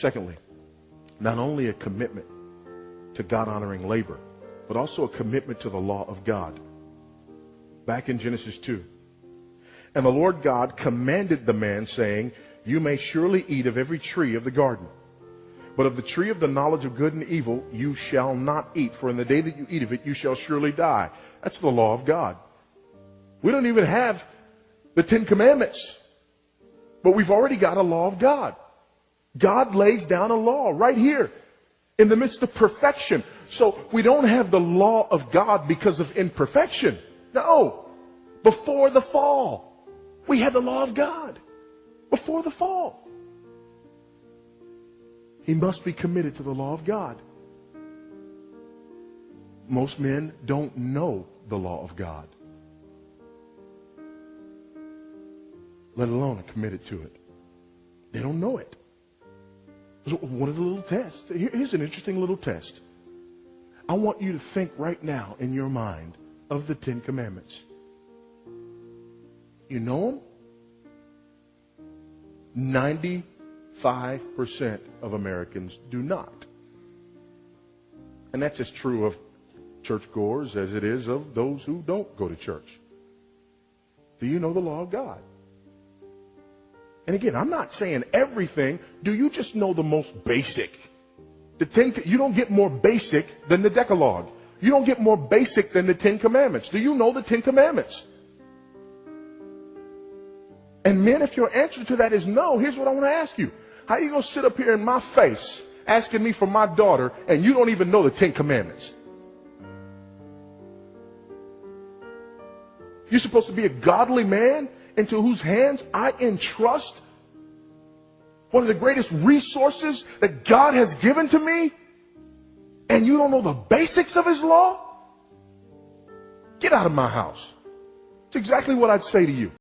Secondly, not only a commitment to God-honoring labor, but also a commitment to the law of God. Back in Genesis 2. And the Lord God commanded the man, saying, you may surely eat of every tree of the garden, but of the tree of the knowledge of good and evil you shall not eat, for in the day that you eat of it you shall surely die. That's the law of God. We don't even have the Ten Commandments, but we've already got a law of God. God lays down a law right here in the midst of perfection. So we don't have the law of God because of imperfection. No. Before the fall, we had the law of God. Before the fall. He must be committed to the law of God. Most men don't know the law of God, let alone are committed to it. They don't know it. So one of the little tests. Here's an interesting little test. I want you to think right now in your mind of the Ten Commandments. You know them? 95% of Americans do not. And that's as true of churchgoers as it is of those who don't go to church. Do you know the law of God? And again, I'm not saying everything. Do you just know the most basic? You don't get more basic than the Decalogue. You don't get more basic than the Ten Commandments. Do you know the Ten Commandments? And men, if your answer to that is no, here's what I want to ask you. How are you going to sit up here in my face asking me for my daughter and you don't even know the Ten Commandments? You're supposed to be a godly man into whose hands I entrust one of the greatest resources that God has given to me, and you don't know the basics of his law? Get out of my house. It's exactly what I'd say to you.